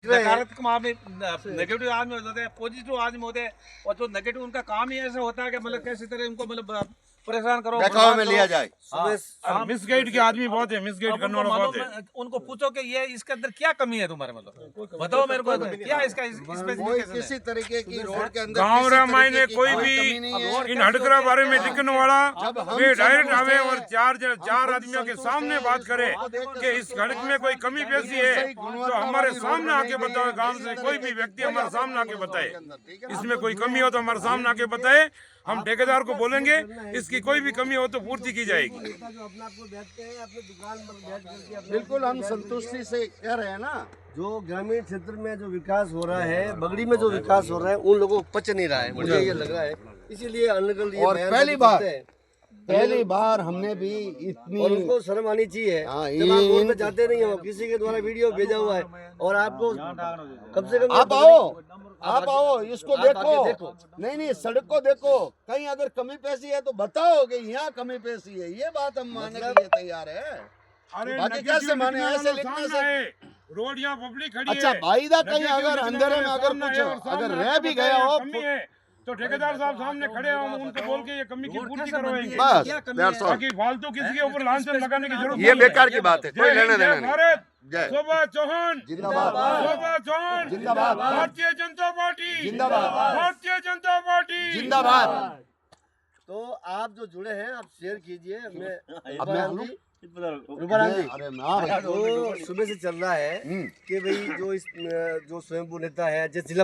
सकारात्मक आदमी, नेगेटिव आदमी होते हैं, पॉजिटिव आदमी होते हैं, और जो नेगेटिव उनका काम ही ऐसा होता है कि मतलब कैसी तरह उनको मतलब परेशान करो, बहकावे में लिया जाए। मिसगाइड के आदमी बहुत है, मिसगाइड करने वाला बहुत है। उनको पूछो कि ये इसके अंदर क्या कमी है तुम्हारे, मतलब बताओ मेरे को क्या इसका कोई किसी तरीके की रोड के अंदर गाँव किसी रामायण तरीके की कोई कोई भी कमी नहीं है। इन हड़करा बारे में लिखने वाला हम वे सब डायरेक्ट बोलते आवे हैं, और चार आदमियों के सामने बात करे कि इस सड़क में कोई कमी पेशी है तो हमारे सामने आके बताओ। गांव से कोई भी व्यक्ति हमारे सामने आके बताए, इसमें कोई कमी हो तो हमारे सामने आके बताए, हम ठेकेदार को बोलेंगे इसकी कोई भी कमी हो तो पूर्ति की जाएगी। बिल्कुल हम संतुष्टि से कह रहे हैं ना। जो ग्रामीण क्षेत्र में जो विकास हो रहा है, बगड़ी में जो विकास हो रहा है, उन लोगों को पच नहीं रहा है, मुझे ये लग रहा है। इसीलिए अनगल ये और बयान पहली बार हमने भी इतनी, और उनको शर्म आनी चाहिए। हाँ, जब आप रोड पे जाते नहीं हो, किसी के द्वारा वीडियो भेजा हुआ है और आपको कम से कम आप आओ इसको देखो। नहीं सड़क को देखो, कहीं अगर कमी पेशी है तो बताओ कि यहाँ कमी पेशी है, ये बात हम मानने के लिए तैयार है। अरे बाकी कैसे माने, ऐसे लिखने से रोड यहाँ पब्लिक खड़ी है। अच्छा भाईदा कहीं अगर अंधेरे में अगर कुछ अगर रह भी गया हो तो ठेकेदार साहब सामने खड़े हो, उनको बोल के ये कमी की पूर्ति करवाएंगे। बस ताकि फालतू किसी के ऊपर लांछन लगाने की जरूरत ये बेकार की बात है, कोई लेने देना नहीं। भारत जय शोभा चौहान जिंदाबाद, शोभा चौहान जिंदाबाद, भारतीय जनता पार्टी जिंदाबाद, भारतीय जनता पार्टी जिंदाबाद। तो आप जो जुड़े हैं आप शेयर कीजिए। अरे तो सुबह से चल रहा है कि भाई जो स्वयंभू नेता है, जैसे जिला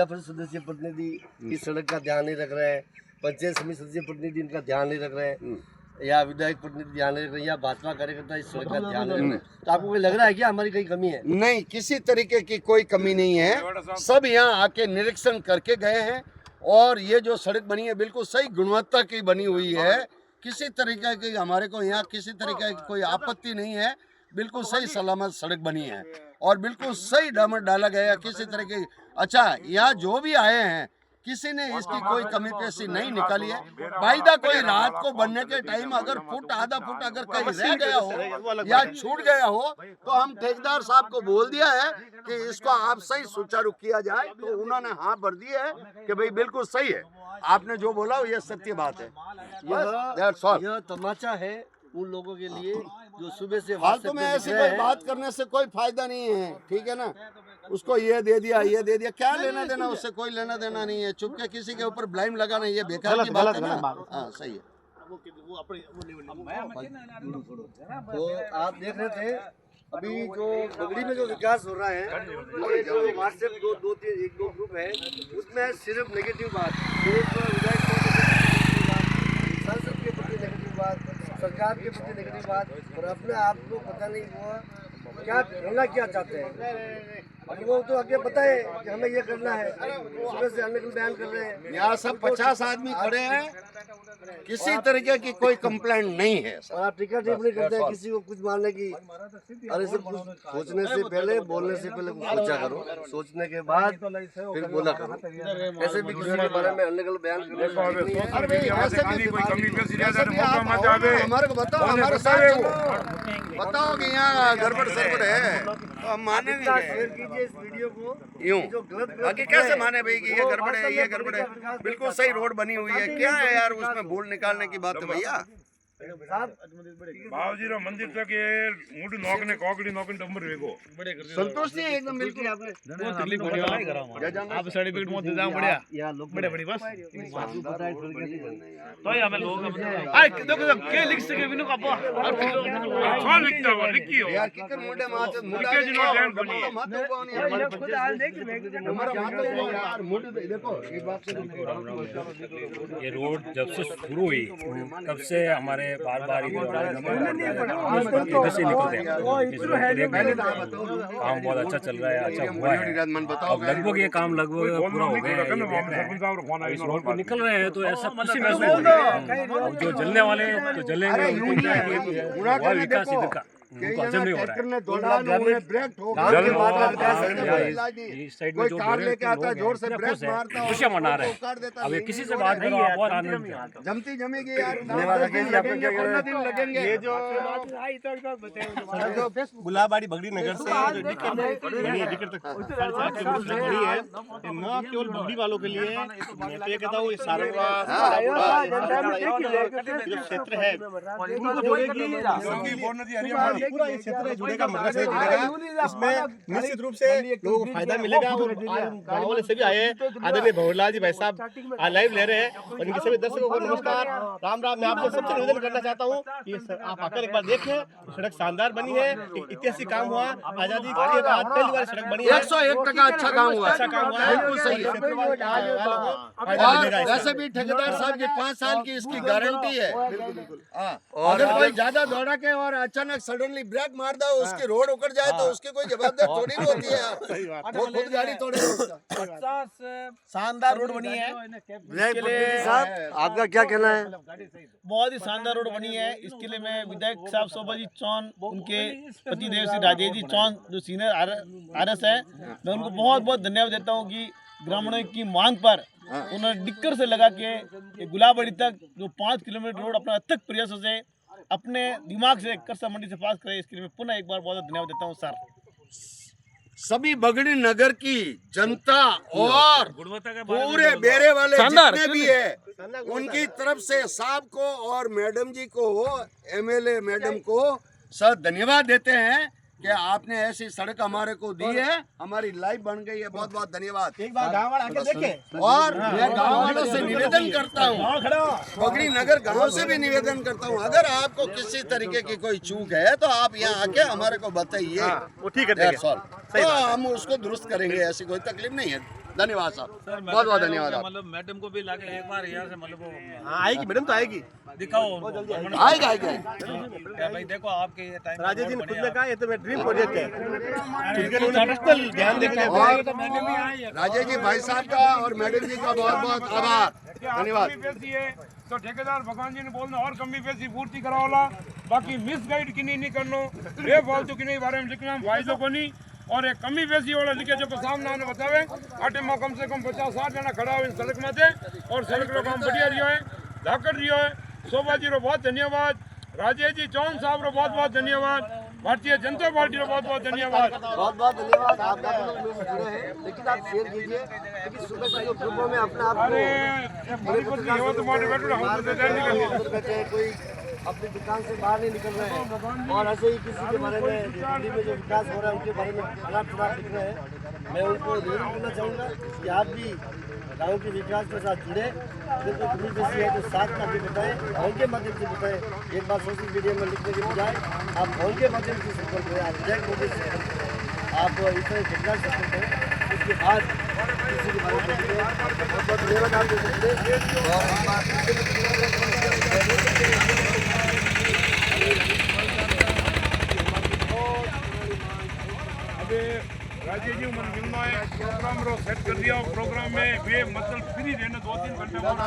परिषद सदस्य प्रतिनिधि इस सड़क का ध्यान नहीं रख रहे हैं, पंचायत समिति सदस्य प्रतिनिधि इनका ध्यान नहीं रख रहे हैं, या विधायक प्रतिनिधि ध्यान नहीं रख रहे हैं, या भाजपा कार्यकर्ता इस सड़क का ध्यान नहीं रख रहे हैं, तो आपको कोई लग रहा है कि हमारी कहीं कमी है? नहीं, किसी तरीके की कोई कमी नहीं है। सब यहाँ आके निरीक्षण करके गए हैं और ये जो सड़क बनी है बिल्कुल सही गुणवत्ता की बनी हुई है। किसी तरीके की हमारे को यहाँ किसी तरीके की कोई आपत्ति नहीं है। बिल्कुल सही सलामत सड़क बनी है और बिल्कुल सही डामर डाला गया किसी तरह की। अच्छा, यहाँ जो भी आए हैं किसी ने इसकी कोई कमी पेशी नहीं निकाली है। वायदा कोई रात को बनने के टाइम अगर फुट आधा फुट अगर कहीं रह गया हो या छूट गया हो तो हम ठेकेदार साहब को बोल दिया है कि इसको आप सही सुचारू किया जाए, तो उन्होंने हाँ भर दी है कि भाई बिल्कुल सही है, आपने जो बोला ये सत्य बात है। यह तमाचा है उन लोगों के लिए जो सुबह से फालतू में ऐसी कोई बात करने से कोई फायदा नहीं है, ठीक है ना। उसको ये दे दिया क्या लेना देना, उससे कोई लेना देना नहीं है। चुपके किसी के ऊपर ब्लाइम लगाना ये बेकार की बात है ना। हाँ सही है। तो आप देख रहे थे अभी जो बगड़ी में जो विकास हो रहा है, ये जो व्हाट्सएप एक दो ग्रुप है उसमें सिर्फ नेगेटिव बात, सिर्फ विधायक सांसद के प्रति नेगेटिव बात, सरकार के प्रति नेगेटिव बात, और अपने आप को पता नहीं वो क्या करना क्या चाहते हैं। वो तो आगे बताए कि हमें ये करना है, सुबह से अन्य बयान कर रहे हैं। यहाँ सब 50 आदमी खड़े हैं, किसी तरीके की कोई कंप्लेंट नहीं है। और आप टिकट नहीं करते हैं किसी को कुछ मारने की। अरे सब कुछ सोचने से पहले, बोलने से पहले कुछ सोचा करो, सोचने के बाद फिर बोला करो। ऐसे भी किसी के बारे में अनगल बयान करने हमारे को बताओ, हमारे साथ बताओ कि यहाँ गड़बड़ सरबड़ है तो हम माने नहीं। शेयर कीजिए इस वीडियो को। यूं जो गलत बाकी कैसे माने भाई कि ये गड़बड़ है, ये गड़बड़ है। बिल्कुल सही रोड बनी हुई है, क्या है यार उसमें भूल निकालने की बात है भैया। बाबूजी मंदिर तक ये मुंड नौकने कॉकड़ी नौकने डंबर वेगो संतुष्टि एकदम बिल्कुल। आपने आप सर्टिफिकेट मत दे जाओ बढ़िया, यहाँ लोग बड़े बड़ी बस तो तो हमें लोग आए देखो के लिख सके बिनु का कौन लिखता हो लिखियो यार किकर मुंडे माते मुंडा के जिनो ध्यान बनी माते कौन है खुद हाल देख हमारा माते यार मुंडे देखो एक बात से। ये रोड जब से शुरू हुई तब से हमारे बार इधर से निकलते हैं। काम बहुत अच्छा चल रहा है, अच्छा हुआ है। अब लगभग ये काम लगभग पूरा हो गया है। इस रोड पर निकल रहे हैं तो ऐसा खुशी महसूस हो रही है। अब जो जलने वाले तो जलेंगे, विकास इधर का उनको हजम नहीं हो रहा है। ने दौड़ा उन्हें ब्रेक ठोक इस साइड में जो कार लेके आता है जोर से इतना ब्रेक खुश है, मारता है खुशियाँ मना रहे उखाड़ हैं। देता अब ये है। किसी से बात करो आप और आनंद है। जमती जमेगी यार, लगेंगे, 15 दिन लगेंगे। ये जो गुलाबाड़ी भगड़ी नगर से जो दिक्कत बड़ी है, दिक्कत 4.5 किलोमीटर बड़ी है, ये न केवल भगड़ी वालों के लिए, मैं तो ये कहता हूँ सारंगा जो क्षेत्र है उनको जोड़ेगी, पूरा ये क्षेत्र जुड़ेगा, मगरस से जुड़ेगा। इसमें निश्चित रूप से लोगों को फायदा मिलेगा। और गाँव वाले सभी आए, आदरणीय भंवरलाल जी भाई साहब लाइव ले रहे हैं, और इनके सभी दर्शकों को नमस्कार, राम राम। मैं आपसे सबसे निवेदन करना चाहता हूँ कि आप आकर एक बार देखें, सड़क शानदार बनी है, एक ऐतिहासिक काम हुआ, आजादी के बाद पहली बार सड़क बनी है, 101% अच्छा काम हुआ, अच्छा काम हुआ है, बिल्कुल सही है। और वैसे भी ठेकेदार साहब की 5 साल की इसकी गारंटी है। हाँ, अगर कोई ज्यादा दौड़ा के और अचानक सडनली ब्रेक मार दो, उसकी रोड उखड़ जाए तो उसकी कोई जवाबदार थोड़ी नहीं होती है यार, वो खुद गाड़ी तोड़ेगा। 50 शानदार रोड बनी है। साहब आपका क्या कहना है? बहुत ही शानदार रोड बनी है। इसके लिए मैं विधायक साहब शोभा जी चौहान, उनके पतिदेव श्री राजेश जी चौहान जो सीनियर RS है, मैं उनको बहुत बहुत धन्यवाद देता हूँ कि ग्रामीणों की मांग पर उन्होंने डिक्कर से लगा के गुलाबाड़ी तक जो 5 किलोमीटर रोड अपना अथक प्रयासों से अपने दिमाग से करसा मंडी से पास करे। इसके लिए मैं पुनः एक बार बहुत धन्यवाद देता हूँ सर। सभी बगड़ी नगर की जनता और पूरे बेरे वाले जितने भी है उनकी तरफ से साहब को और मैडम जी को, MLA मैडम को सर धन्यवाद देते हैं कि आपने ऐसी सड़क हमारे को दी है, हमारी लाइफ बन गई है। बहुत बहुत धन्यवाद। एक बार गाँव वाले आके देखें। और मैं गांव वालों से निवेदन करता हूँ, बगड़ी नगर गांव से भी निवेदन करता हूँ, अगर आपको किसी तरीके की कोई चूक है तो आप यहाँ आके हमारे को बताइए, वो ठीक है, तो हम उसको दुरुस्त करेंगे, ऐसी कोई तकलीफ नहीं है। धन्यवाद साहब, बहुत बहुत धन्यवाद। मतलब मैडम को भी लाके एक बार यहाँ से मतलब आएगी मैडम, तो आएगी, दिखाओ उनको। आएगा क्या भाई देखो आपके ये टाइम राजेश जी ने खुद ने कहा ये तो मेरा ड्रीम प्रोजेक्ट है, क्योंकि उन्होंने पर्सनल ध्यान देने और राजेश जी भाई साहब का और मैडम जी का बहुत बहुत आभार, धन्यवाद। तो ठेकेदार भगवान जी ने बोलना और कमी पेशी पूर्ति कराओला, बाकी मिस गाइड की नहीं करनो, बेफालतू की नहीं बारे में लिखना वायदों को नहीं, और एक कमी पेशी वाला लिखे जो सामने आने बतावे। आटे में कम से कम 50-60 जना खड़ा हो सड़क में थे, और सड़क रो काम बढ़िया रियो है, धाकड़ रियो है। शोभा जी रो बहुत धन्यवाद, राजेश जी चौहान साहब रो बहुत बहुत धन्यवाद, भारतीय जनता पार्टी रो बहुत बहुत धन्यवाद। बहुत बहुत धन्यवाद। आप जुड़े हैं, लेकिन आप शेयर कीजिए, क्योंकि सुबह से जो ग्रुपों में अपना आप कोई अपनी दुकान से बाहर नहीं निकल रहे हैं, और ऐसे ही किसी के बारे में दिल्ली में जो विकास हो रहा है उनके बारे में खराब लिख रहे हैं। मैं उनको निवेदन करना चाहूँगा कि आप भी गाँव के विकास के साथ जुड़े, जो कमी पेशी है तो साथ में बताएं, फोन के माध्यम से बताएं। एक बार सोशल मीडिया में लिखने के बजाय आप फोन के माध्यम से संपर्क करें, आप डायरेक्ट मोबाइल से संपर्क करें, आप इस तरह घटना संपर्क करें, उसके बाद किसी के बारे में बहुत बहुत धन्यवाद। राजेश जी मन मिलना है, प्रोग्राम रो सेट कर दिया, प्रोग्राम में वे मतलब फ्री रहने 2-3 घंटे बाद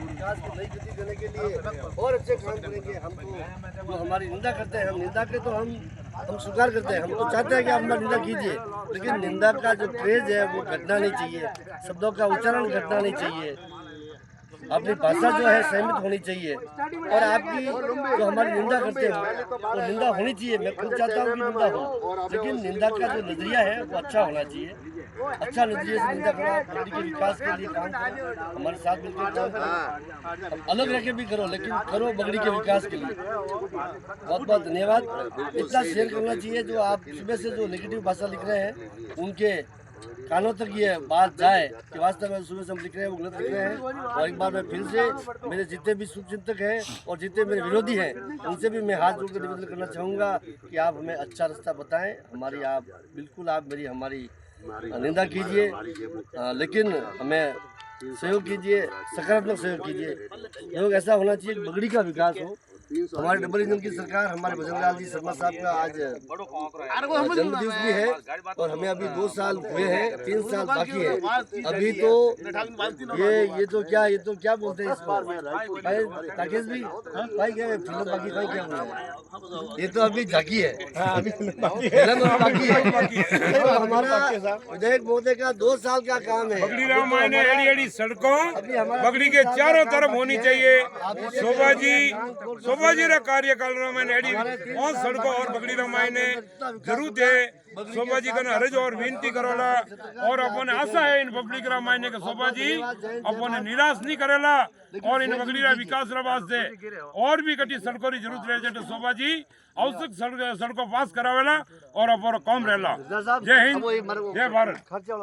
विकास को नई गति देने के लिए और अच्छे काम करेंगे। हमको जो हमारी निंदा करते हैं, हम निंदा के तो हम स्वीकार करते हैं, हम तो चाहते हैं कि आप निंदा कीजिए, लेकिन निंदा का जो क्रेज है वो घटना नहीं चाहिए, शब्दों का उच्चारण घटना नहीं चाहिए, अपनी भाषा जो है सहमित होनी चाहिए, और आपकी जो हमारी निंदा करते हैं वो निंदा होनी चाहिए। मैं खुद चाहता हूँ कि निंदा हो, लेकिन निंदा का जो नजरिया है वो अच्छा होना चाहिए। अच्छा नजरिए से निंदा करो, बगड़ी के विकास के लिए काम करो, हमारे साथ मिलकर काम करो, अलग रह के भी करो, लेकिन करो बगड़ी के विकास के लिए। बहुत बहुत धन्यवाद। इतना शेयर करना चाहिए, जो आप सुबह से जो नेगेटिव भाषा लिख रहे हैं उनके कानों तक ये बात जाए कि वास्तव में सुबह से हम लिख रहे हैं वो गलत लिख रहे हैं। और एक बार मैं फिर से मेरे जितने भी शुभचिंतक हैं और जितने मेरे विरोधी हैं उनसे भी मैं हाथ जोड़कर निवेदन करना चाहूँगा कि आप हमें अच्छा रास्ता बताएं। हमारी आप बिल्कुल आप मेरी हमारी निंदा कीजिए, लेकिन हमें सहयोग कीजिए, सकारात्मक सहयोग कीजिए। सहयोग ऐसा होना चाहिए कि बगड़ी का विकास हो, हमारे डबल इंजन की सरकार, हमारे भजनलाल जी शर्मा साहब का आज जन्मदिवस भी है और हमें अभी 2 साल हुए हैं, 3 साल बाकी है अभी। तो ये तो क्या बोलते हैं इसको भाई राकेश भी भाई, क्या फिल्म बाकी भाई क्या बोलते हैं, ये तो अभी झांकी है, फिल्म बाकी है। हमारा विधायक महोदय का 2 साल का काम है। बगड़ी राम मायने एड़ी एड़ी सड़कों बगड़ी के चारों तरफ होनी चाहिए। शोभा जी रा कार्यकाल में एड़ी और सड़कों और बगड़ी राम मायने जरूर है। शोभा जी का हरज और विनती करोला और अपन आशा है इन पब्लिक रा मायने के शोभा जी अपन निराश नहीं करेला और इन बगड़ी रा विकास रा वास्ते और भी कटी सड़कों की जरूरत रहे तो शोभा जी आवश्यक सड़कों पास करावेला और अपन काम रहेला। जय हिंद, जय भारत।